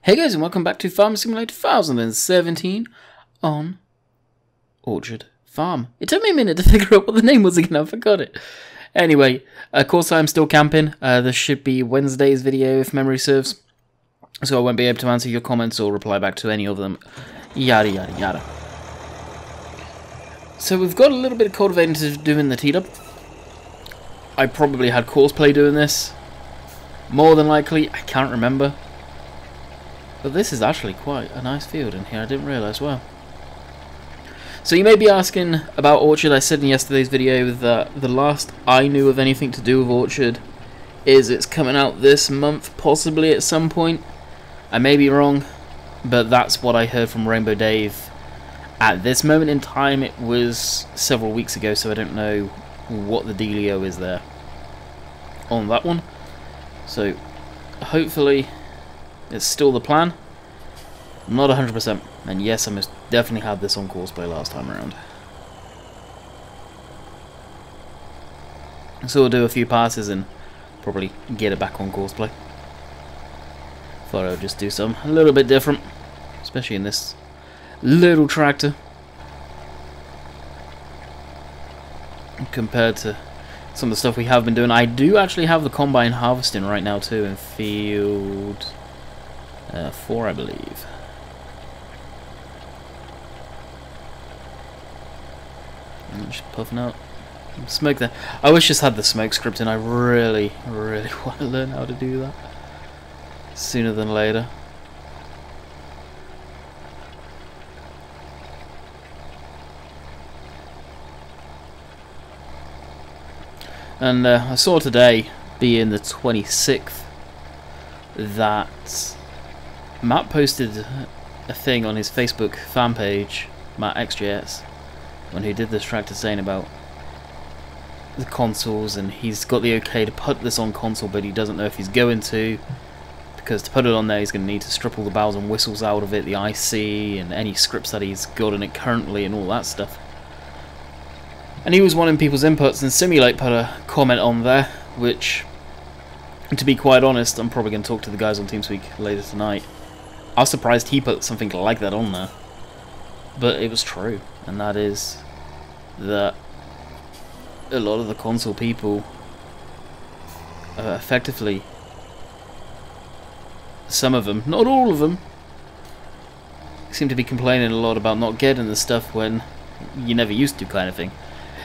Hey guys, and welcome back to Farm Simulator 2017 on Orchard Farm. It took me a minute to figure out what the name was again, I forgot it. Anyway, of course I'm still camping. This should be Wednesday's video if memory serves. So I won't be able to answer your comments or reply back to any of them. Yada yada yada. So we've got a little bit of cultivating to do in the teed-up. I probably had Courseplay doing this. More than likely, I can't remember. But this is actually quite a nice field in here, I didn't realise, wow. So you may be asking about Orchard. I said in yesterday's video that the last I knew of anything to do with Orchard is it's coming out this month, possibly at some point. I may be wrong, but that's what I heard from Rainbow Dave. At this moment in time, it was several weeks ago, so I don't know what the dealio is there on that one. So hopefully it's still the plan. I'm not 100%, and yes, I most definitely had this on Courseplay last time around. So we'll do a few passes and probably get it back on Courseplay. Thought I would just do something a little bit different, especially in this little tractor compared to some of the stuff we have been doing. I do actually have the combine harvesting right now too in field 4, I believe. I'm just puffing out smoke there. I wish this had the smoke script, and I really want to learn how to do that sooner than later. And I saw today, being the 26th, that Matt posted a thing on his Facebook fan page, Matt XJS, when he did this tractor, saying about the consoles, and he's got the okay to put this on console, but he doesn't know if he's going to, because to put it on there he's going to need to strip all the bells and whistles out of it, the IC and any scripts that he's got in it currently and all that stuff. And he was wanting people's inputs, and Simulate put a comment on there, which, to be quite honest, I'm probably going to talk to the guys on TeamSpeak later tonight. I was surprised he put something like that on there, but it was true, and that is that a lot of the console people effectively, some of them, not all of them, seem to be complaining a lot about not getting the stuff when you never used to, kind of thing.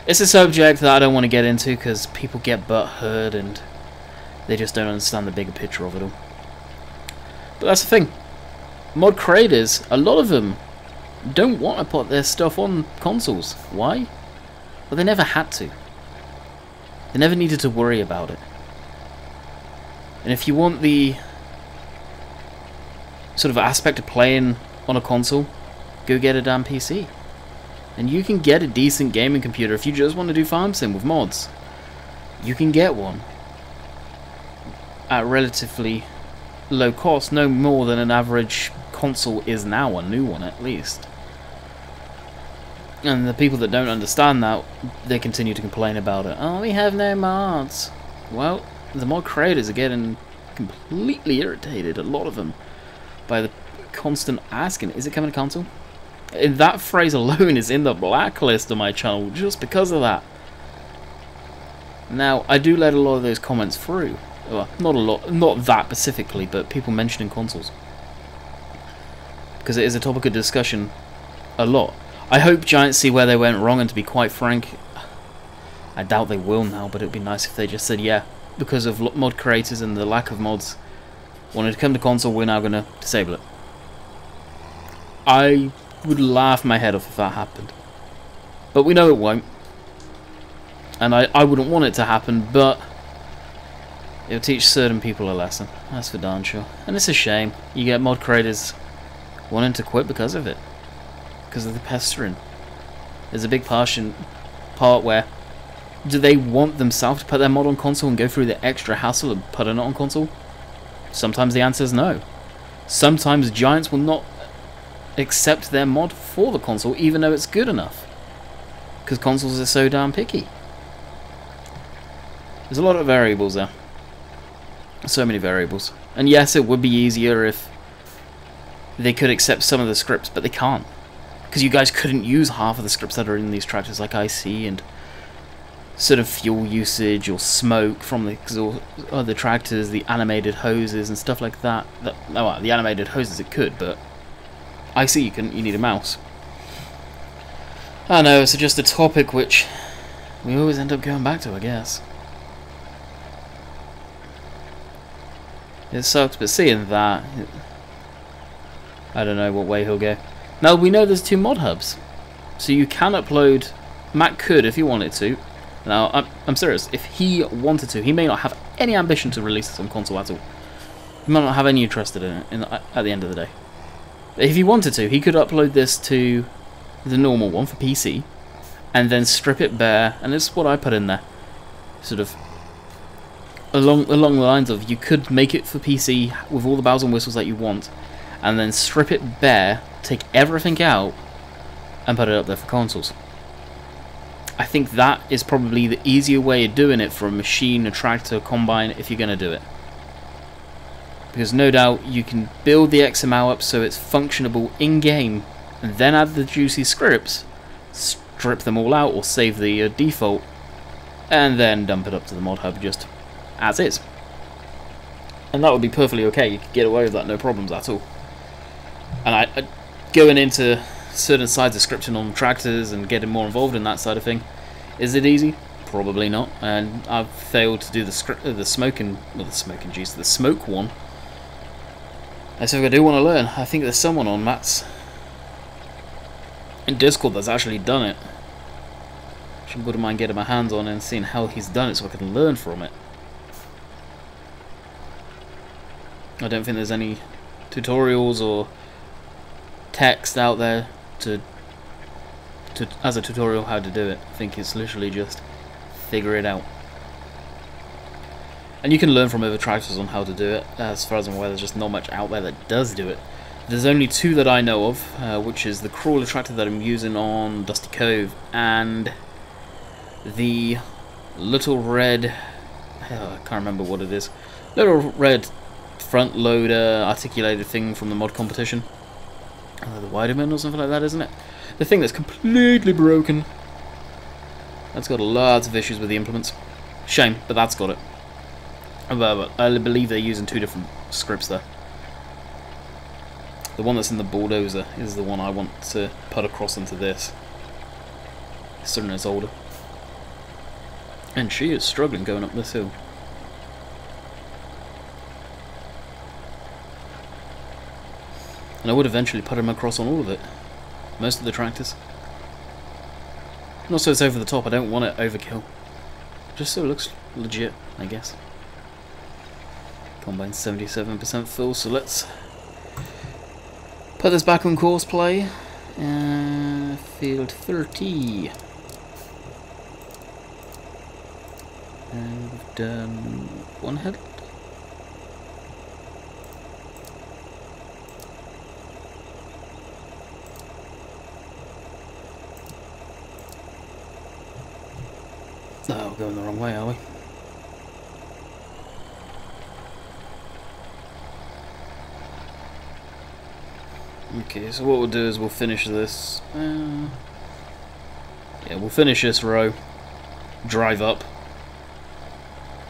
It's a subject that I don't want to get into because people get butthurt and they just don't understand the bigger picture of it all. But that's the thing. Mod creators, a lot of them don't want to put their stuff on consoles. Why? Well, they never had to. They never needed to worry about it. And if you want the sort of aspect of playing on a console, go get a damn PC. And you can get a decent gaming computer if you just want to do farm sim with mods. You can get one at relatively low cost, no more than an average console is now, a new one at least. And the people that don't understand that, they continue to complain about it. Oh, we have no mods. Well, the mod creators are getting completely irritated, a lot of them, by the constant asking, is it coming to console? And that phrase alone is in the blacklist of my channel just because of that. Now, I do let a lot of those comments through. Well, not a lot, not that specifically, but people mentioning consoles, because it is a topic of discussion a lot. I hope Giants see where they went wrong, and to be quite frank, I doubt they will now, but it would be nice if they just said, yeah, because of mod creators and the lack of mods wanted to come to console, we're now going to disable it. I would laugh my head off if that happened. But we know it won't. And I wouldn't want it to happen, but it'll teach certain people a lesson. That's for darn sure. And it's a shame. You get mod creators wanting to quit because of it. Because of the pestering. There's a big part where, do they want themselves to put their mod on console and go through the extra hassle of putting it on console? Sometimes the answer is no. Sometimes Giants will not accept their mod for the console even though it's good enough, because consoles are so damn picky. There's a lot of variables there, so many variables. And yes, it would be easier if they could accept some of the scripts, but they can't. Because you guys couldn't use half of the scripts that are in these tractors, like IC and sort of fuel usage or smoke from the exhaust of the tractors, the animated hoses and stuff like that. Well, the animated hoses it could, but IC you couldn't. You need a mouse. I know, it's just a topic which we always end up going back to, I guess. It sucks, but seeing that, I don't know what way he'll go. Now, we know there's 2 mod hubs, so you can upload. Matt could if he wanted to. Now, I'm serious, if he wanted to, he may not have any ambition to release this on console at all. He might not have any interest in it at the end of the day. But if he wanted to, he could upload this to the normal one for PC, and then strip it bare, and it's what I put in there. Sort of along the lines of, you could make it for PC with all the bells and whistles that you want, and then strip it bare, take everything out, and put it up there for consoles. I think that is probably the easier way of doing it for a machine, a tractor, combine, if you're going to do it. Because no doubt you can build the XML up so it's functionable in-game, and then add the juicy scripts, strip them all out, or save the default, and then dump it up to the mod hub just as is. And that would be perfectly okay, you could get away with that, no problems at all. And going into certain sides of scripting on tractors and getting more involved in that side of thing, is it easy? Probably not. And I've failed to do the smoke one. And so if I do want to learn, I think there's someone on Matt's in Discord that's actually done it. I wouldn't mind getting my hands on it and seeing how he's done it so I can learn from it. I don't think there's any tutorials or text out there as a tutorial how to do it. I think it's literally just figure it out. And you can learn from other tractors on how to do it. As far as I'm aware, there's just not much out there that does do it. There's only 2 that I know of, which is the crawler tractor that I'm using on Dusty Cove, and the little red, I can't remember what it is, little red front loader articulated thing from the mod competition. The Widerman or something like that, isn't it? The thing that's completely broken. That's got lots of issues with the implements. Shame, but that's got it. But I believe they're using 2 different scripts there. The one that's in the bulldozer is the one I want to put across into this. Considering it's older. And she is struggling going up this hill. And I would eventually put him across on all of it. Most of the tractors. Not so it's over the top, I don't want it overkill. Just so it looks legit, I guess. Combine's 77% full, so let's put this back on course play. Field 30. And we've done 1 head. Oh, we're going the wrong way, are we? Okay, so what we'll do is we'll finish this. Yeah, we'll finish this row, drive up,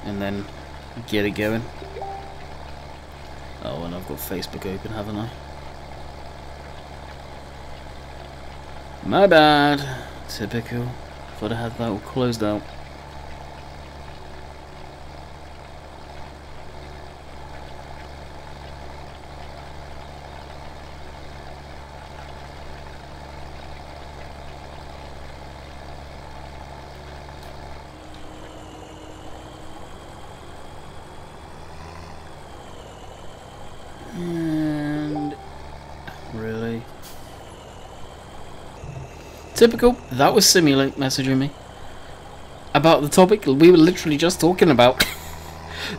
and then get it going. Oh, and I've got Facebook open, haven't I? My bad. Typical. Thought I had that all closed out. And really typical. That was Simulate messaging me about the topic we were literally just talking about.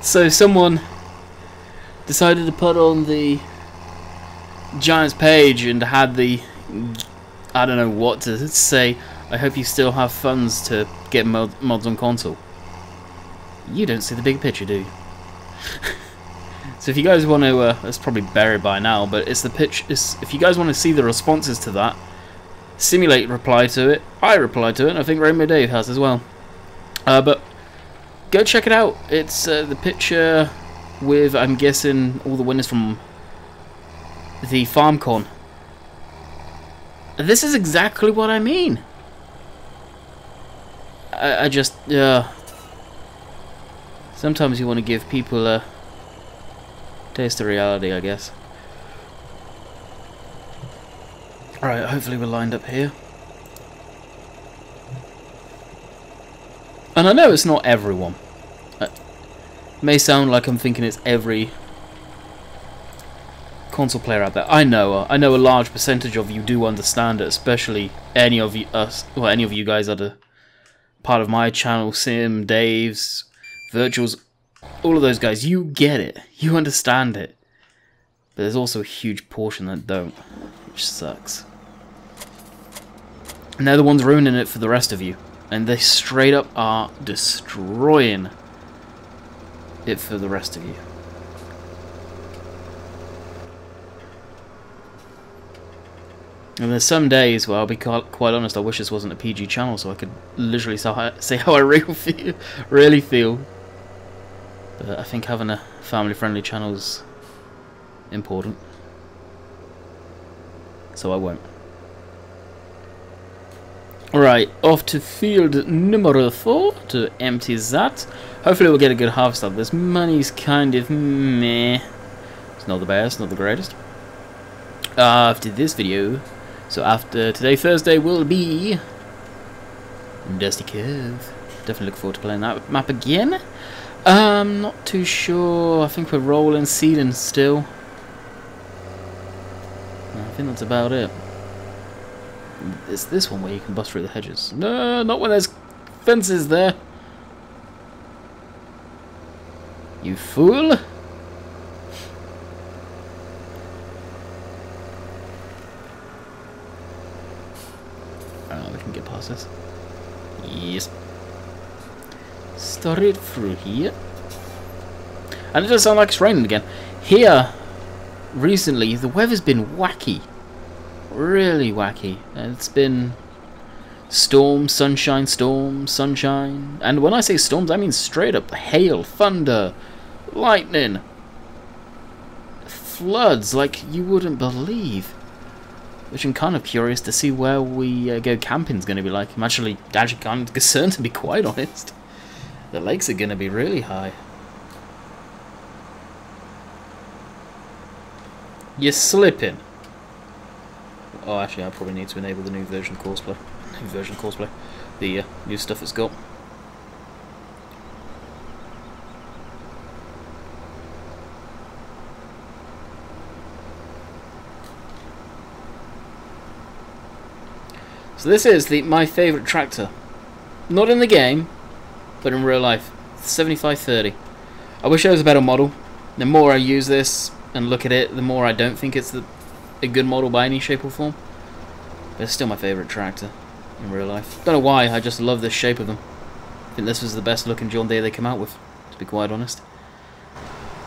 So someone decided to put on the Giants page and had the, I don't know what to say, I hope you still have funds to get mods on console. You don't see the big picture, do you? So if you guys want to, it's probably buried by now, but it's the pitch. If you guys want to see the responses to that, Simulate replied to it, I replied to it, and I think Rainbow Dave has as well. But go check it out. It's the picture with, I'm guessing, all the winners from the FarmCon. This is exactly what I mean. I just, sometimes you want to give people a taste of reality, I guess. Alright, hopefully we're lined up here. And I know it's not everyone. It may sound like I'm thinking it's every console player out there. I know a large percentage of you do understand it, especially any of you guys that are part of my channel, Sim, Dave's, Virtuals, all of those guys. You get it, you understand it, but there's also a huge portion that don't, which sucks. And they're the ones ruining it for the rest of you, and they straight up are destroying it for the rest of you. And there's some days where I'll be quite honest, I wish this wasn't a PG channel so I could literally say how I really feel. But I think having a family-friendly channel is important. So I won't. Alright, off to field number 4 to empty that. Hopefully we'll get a good harvest out of this. Money's kind of meh. It's not the best, not the greatest. After this video... So after today, Thursday, will be Dusty Cove. Definitely look forward to playing that map again. Not too sure. I think we're rolling, seeding still. I think that's about it. It's this one where you can bust through the hedges. No, not when there's fences there. You fool. We can get past this. Yes. Straight through here. And it does sound like it's raining again. Here, recently, the weather's been wacky. Really wacky. It's been storm, sunshine, sunshine. And when I say storms, I mean straight up hail, thunder, lightning, floods like you wouldn't believe. Which I'm kind of curious to see where we go camping's going to be like. I'm actually kind of concerned, to be quite honest. The lakes are going to be really high. You're slipping. Oh, actually, I probably need to enable the new version cosplay. The new stuff it's got. So this is my favourite tractor. Not in the game, but in real life. 7530. I wish there was a better model. The more I use this and look at it, the more I don't think it's a good model by any shape or form. But it's still my favourite tractor in real life. Don't know why, I just love the shape of them. I think this was the best looking John Deere they came out with, to be quite honest.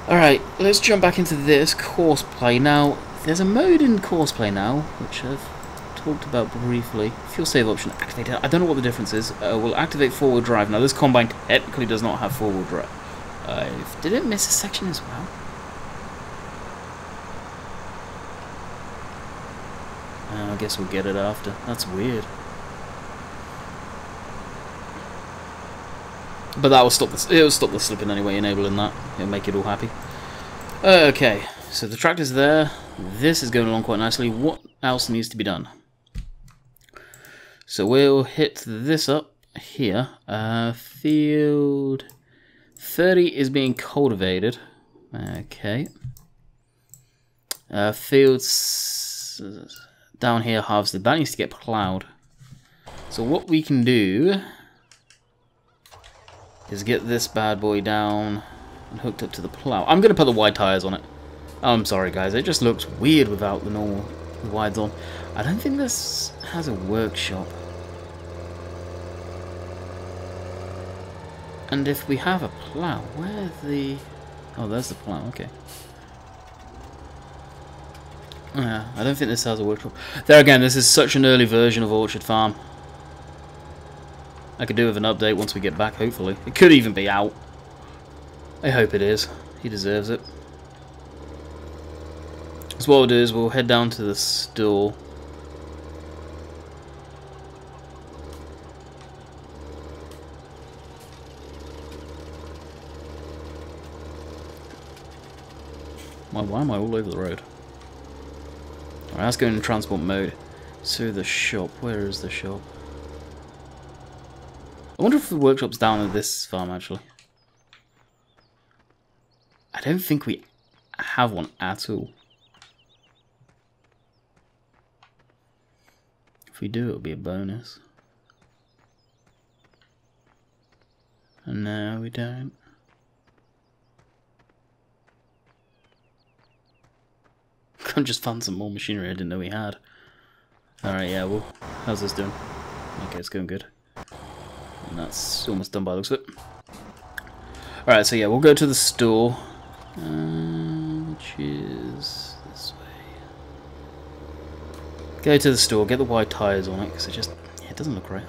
Alright, let's jump back into this courseplay. Now, there's a mode in courseplay now, which I've talked about briefly. Fuel save option activated. I don't know what the difference is. We'll activate four-wheel drive. Now this combine technically does not have four-wheel drive. Did it miss a section as well? I guess we'll get it after. That's weird. But that will stop this. It'll stop the slipping anyway. Enabling that, it'll make it all happy. Okay, so the tractor's there. This is going along quite nicely. What else needs to be done? So we'll hit this up here. Field 30 is being cultivated. Okay. Fields down here harvested. That needs to get plowed. So what we can do is get this bad boy down and hooked up to the plow. I'm going to put the wide tires on it. Oh, I'm sorry guys, it just looks weird without the normal wides on. I don't think this has a workshop. And if we have a plow, where the... Oh, there's the plow, okay. Yeah, I don't think this has a workshop. There again, this is such an early version of Orchard Farm. I could do with an update once we get back, hopefully. It could even be out. I hope it is. He deserves it. So what we'll do is we'll head down to the store. Why am I all over the road? Alright, let's go in transport mode. So the shop, where is the shop? I wonder if the workshop's down at this farm actually. I don't think we have one at all. If we do, it'll be a bonus. And no, we don't. I just found some more machinery I didn't know we had. Alright, yeah, well, how's this doing? Okay, it's going good. And that's almost done by the looks of it. Alright, so yeah, we'll go to the store. Which is this way. Go to the store, get the white tyres on it, because it doesn't look right.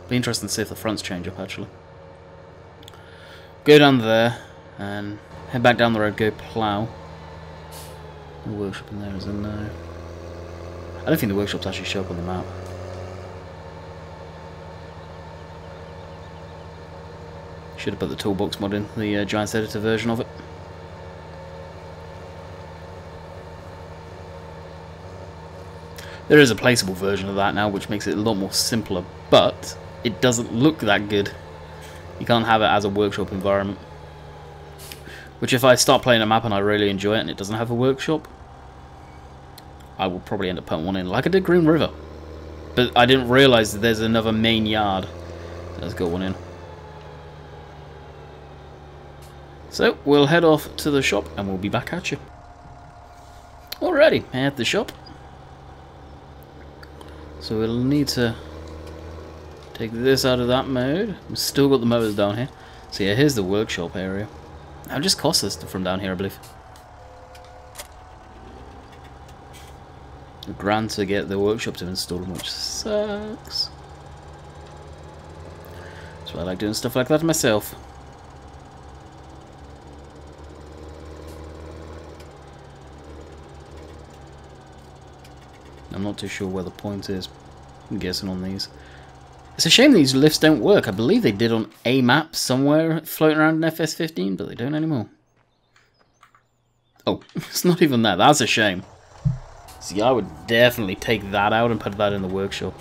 Be interesting to see if the fronts change up, actually. Go down there, and head back down the road, go plough. No workshop in there, is there? No. I don't think the workshops actually show up on the map. Should have put the toolbox mod in, the Giants Editor version of it. There is a placeable version of that now, which makes it a lot more simpler, but it doesn't look that good. You can't have it as a workshop environment. Which if I start playing a map and I really enjoy it and it doesn't have a workshop, I will probably end up putting one in, like I did Green River. But I didn't realise that there's another main yard. So let's get one in. So, we'll head off to the shop and we'll be back at you. Alrighty, at the shop. So we'll need to take this out of that mode. We've still got the motors down here. So yeah, here's the workshop area. How just cost us from down here, I believe. £1,000 to get the workshop to install them, which sucks. So I like doing stuff like that myself. I'm not too sure where the point is. I'm guessing on these. It's a shame these lifts don't work. I believe they did on a map somewhere floating around in FS15, but they don't anymore. Oh, it's not even that. That's a shame. See, I would definitely take that out and put that in the workshop.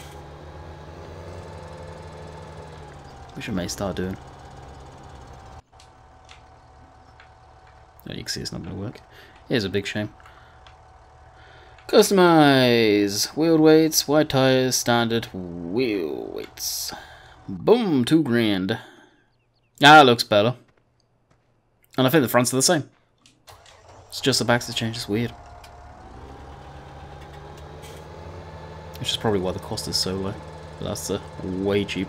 Which I may start doing. Oh, you can see it's not going to work. Here's a big shame. Customize. Wheel weights, white tires, standard wheel weights. Boom, £2,000. Ah, it looks better. And I think the fronts are the same. It's just the backs that change. It's weird. Which is probably why the cost is so low. But that's way cheap.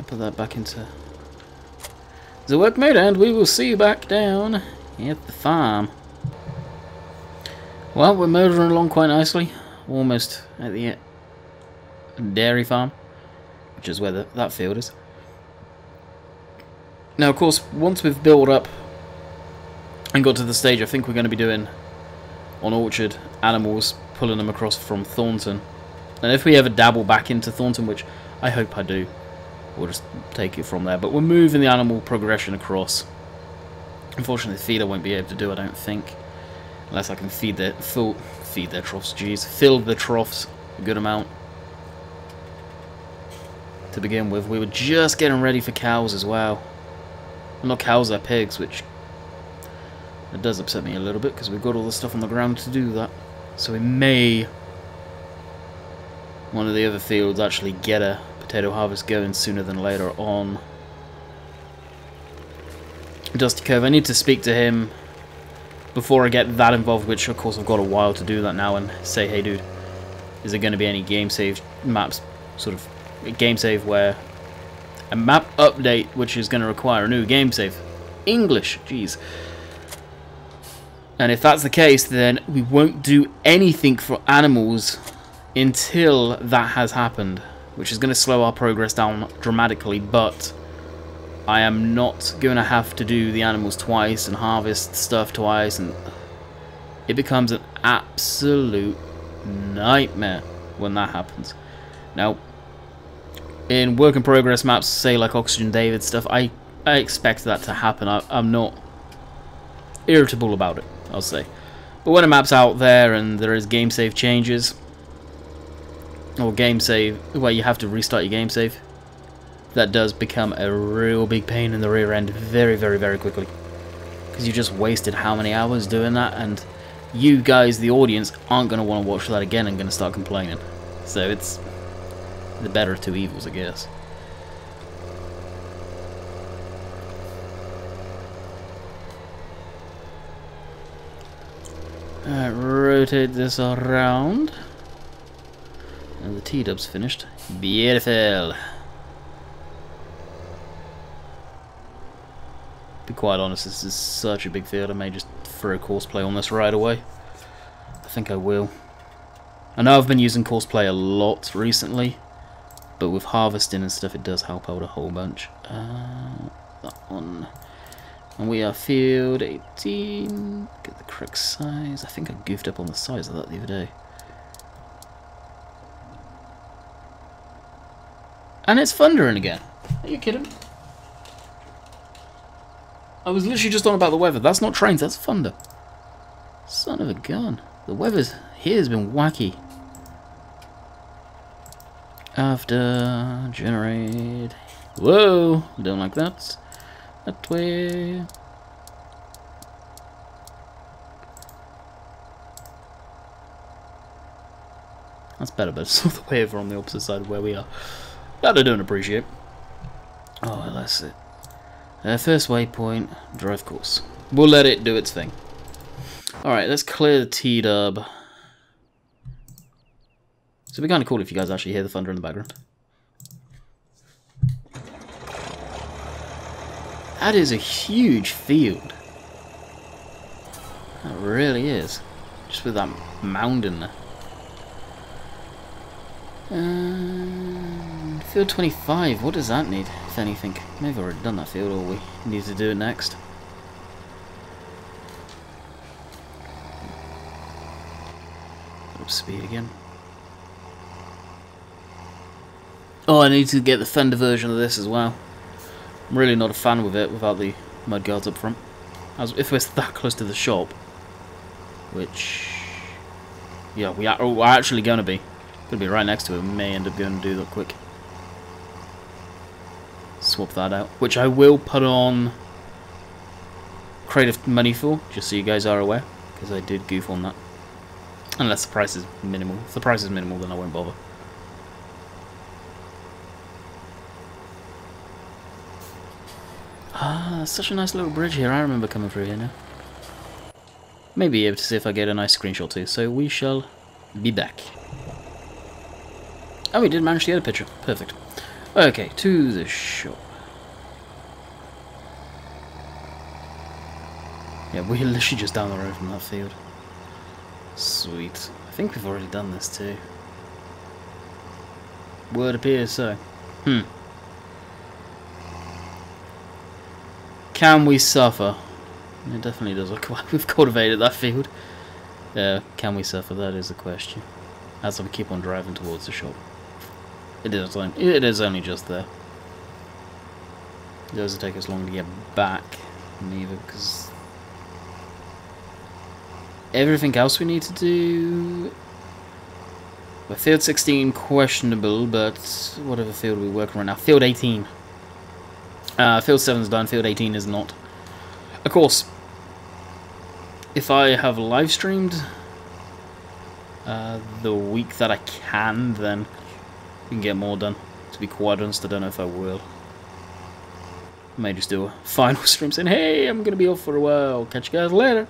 Put that back into the work mode, and we will see you back down at the farm. Well, we're motoring along quite nicely, almost at the dairy farm, which is where that field is. Now, of course, once we've built up and got to the stage, I think we're going to be doing on Orchard animals, pulling them across from Thornton. And if we ever dabble back into Thornton, which I hope I do, we'll just take it from there. But we're moving the animal progression across. Unfortunately, the feeder won't be able to do, I don't think. Unless I can feed their troughs, jeez. Fill the troughs a good amount. To begin with, we were just getting ready for cows as well. Well, not cows, they're pigs, which it does upset me a little bit because we've got all the stuff on the ground to do that. So we may, one of the other fields, actually get a potato harvest going sooner than later on. Dusty Cove, I need to speak to him before I get that involved, which of course I've got a while to do that now, and say, hey dude, is there going to be any game save maps sort of a game save where a map update which is going to require a new game save. English, jeez. And if that's the case, then we won't do anything for animals until that has happened, which is going to slow our progress down dramatically, but I am not going to have to do the animals twice and harvest stuff twice, and it becomes an absolute nightmare when that happens. Now, in work in progress maps, say like Oxygen David stuff, I expect that to happen. I'm not irritable about it, I'll say. But when a map's out there and there is game save changes, or game save where you have to restart your game save, that does become a real big pain in the rear end very, very, very quickly. Because you just wasted how many hours doing that, and you guys, the audience, aren't going to want to watch that again and going to start complaining. So it's the better of two evils, I guess. Alright, rotate this around. And the T-dub's finished. Beautiful. To be quite honest, this is such a big field, I may just throw Courseplay on this right away. I think I will. I know I've been using Courseplay a lot recently, but with harvesting and stuff it does help out a whole bunch. That one. And we are field 18. Get the correct size. I think I goofed up on the size of that the other day. And it's thundering again. Are you kidding? I was literally just on about the weather. That's not trains, that's thunder. Son of a gun. The weather's here has been wacky. After generate. Whoa! Don't like that. That way. That's better, but it's all the way over on the opposite side of where we are. That I don't appreciate. Oh, that's it. First waypoint, drive course. We'll let it do its thing. Alright, let's clear the T-dub. So it'd be kind of cool if you guys actually hear the thunder in the background. That is a huge field. That really is. Just with that mound in there. Field 25, what does that need, if anything? Maybe I've already done that field, or we need to do it next. Up speed again. Oh, I need to get the Fender version of this as well. I'm really not a fan with it without the mudguards up front. As if we're that close to the shop, which, yeah, we're actually going to be. Going to be right next to it. We may end up going to do that quick. Swap that out, which I will put on creative money for, just so you guys are aware, because I did goof on that. Unless the price is minimal. If the price is minimal, then I won't bother. Ah, such a nice little bridge here. I remember coming through here now. Maybe able to see if I get a nice screenshot too. So we shall be back. Oh, we did manage to get a picture. Perfect. Okay, to the shop. Yeah, we're literally just down the road from that field. Sweet. I think we've already done this too. Word appears so. Can we suffer? It definitely does look like we've cultivated that field. Can we suffer? That is the question. As we keep on driving towards the shop. It is only just there. It doesn't take us long to get back, neither, because everything else we need to do. Well, field 16 questionable, but whatever field we're working right now. Field 18. Field 7 is done. Field 18 is not. Of course, if I have live streamed the week that I can, then we can get more done. To be quite honest, I don't know if I will. I may just do a final stream saying, hey, I'm going to be off for a while. Catch you guys later.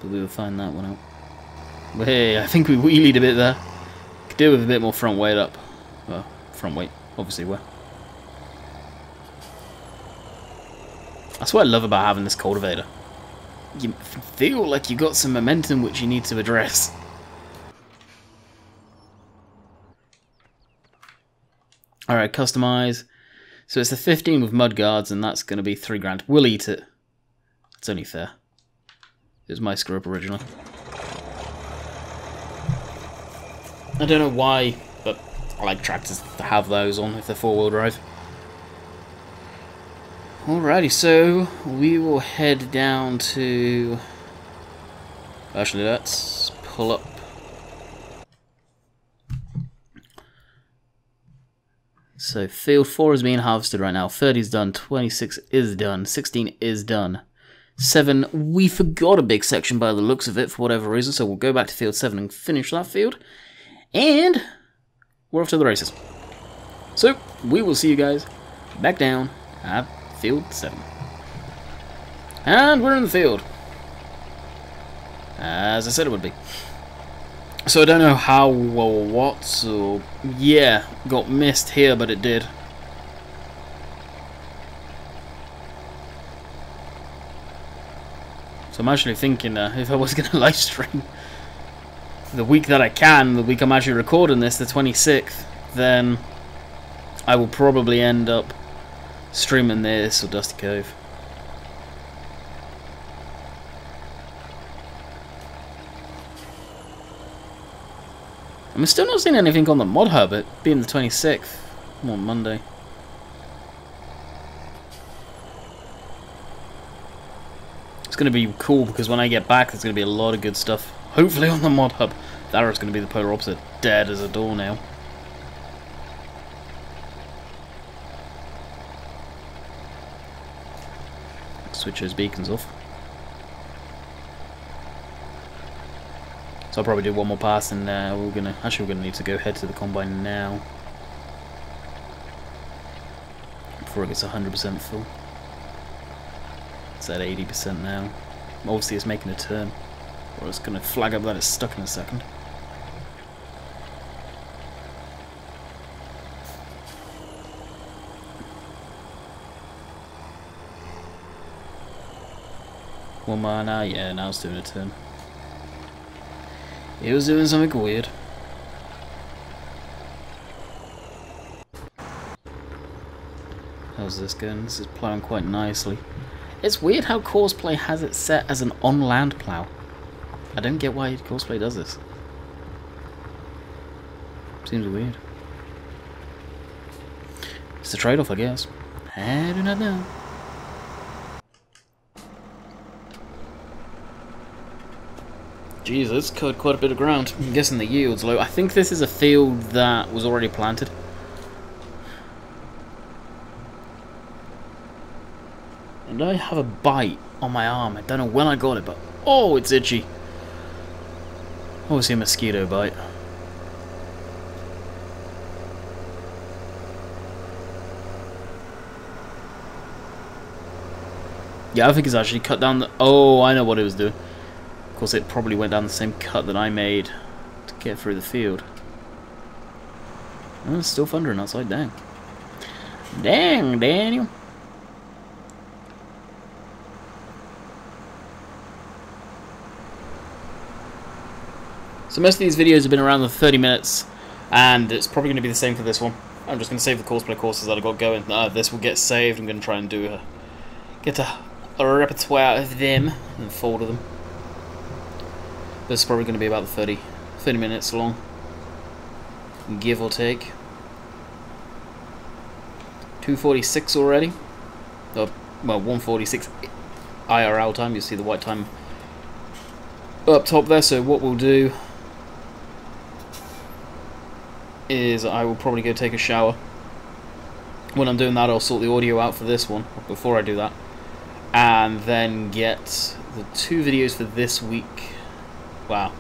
But we will find that one out. But hey, I think we wheelied a bit there. Could do with a bit more front weight up. Well, front weight, obviously we're. That's what I love about having this cultivator. You feel like you got some momentum which you need to address. Alright, customize. So it's the 15 with mud guards, and that's going to be 3 grand. We'll eat it. It's only fair. It was my screw up originally. I don't know why, but I like tractors to have those on if they're 4-wheel drive. Alrighty, so we will head down to... Actually, let's pull up. So field 4 is being harvested right now. 30 is done. 26 is done. 16 is done. 7, we forgot a big section by the looks of it for whatever reason, so we'll go back to field 7 and finish that field. And we're off to the races. So we will see you guys back down at field 7. And we're in the field. As I said it would be. So I don't know how or what, so yeah, got missed here, but it did. So I'm actually thinking if I was going to live stream the week that I can, the week I'm actually recording this, the 26th, then I will probably end up streaming this or Dusty Cove. I'm still not seeing anything on the mod hub, it being the 26th, on Monday. It's going to be cool because when I get back there's going to be a lot of good stuff, hopefully on the mod hub. That is going to be the polar opposite, dead as a door now. Switch those beacons off. So I'll probably do one more pass, and we're gonna need to go head to the combine now before it gets 100% full. It's at 80% now. Obviously, it's making a turn, or it's gonna flag up that it's stuck in a second. One more now, yeah, now it's doing a turn. It was doing something weird. How's this going? This is ploughing quite nicely. It's weird how Courseplay has it set as an on-land plough. I don't get why Courseplay does this. Seems weird. It's a trade-off, I guess. I do not know. Jeez, that's covered quite a bit of ground. I'm guessing the yield's low. I think this is a field that was already planted. And I have a bite on my arm. I don't know when I got it, but oh, it's itchy. Obviously a mosquito bite. Yeah, I think it's actually cut down the... Oh, I know what it was doing. Of course, it probably went down the same cut that I made to get through the field. Oh, it's still thundering outside, dang. Dang, Daniel. So most of these videos have been around the 30 minutes, and it's probably going to be the same for this one. I'm just going to save the Courseplay courses that I got going. This will get saved. I'm going to try and do get a repertoire of them and folder them. This is probably going to be about 30 minutes long, give or take. 2:46 already. Well, 1:46 IRL time. You see the white time up top there. So what we'll do is I will probably go take a shower. When I'm doing that, I'll sort the audio out for this one before I do that, and then get the 2 videos for this week. Wow.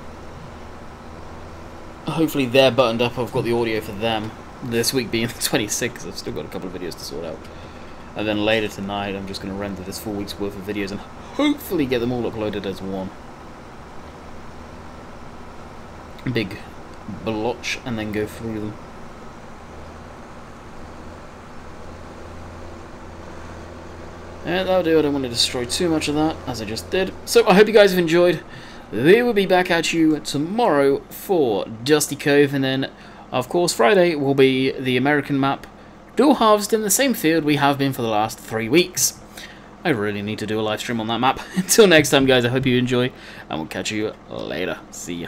Hopefully they're buttoned up. I've got the audio for them. This week being the 26th, I've still got a couple of videos to sort out. And then later tonight, I'm just going to render this full week's worth of videos and hopefully get them all uploaded as one. big blotch and then go through them. Yeah, that'll do. I don't want to destroy too much of that, as I just did. So I hope you guys have enjoyed. We will be back at you tomorrow for Dusty Cove, and then, of course, Friday will be the American map, dual halved in the same field we have been for the last 3 weeks. I really need to do a live stream on that map. Until next time, guys, I hope you enjoy, and we'll catch you later. See ya.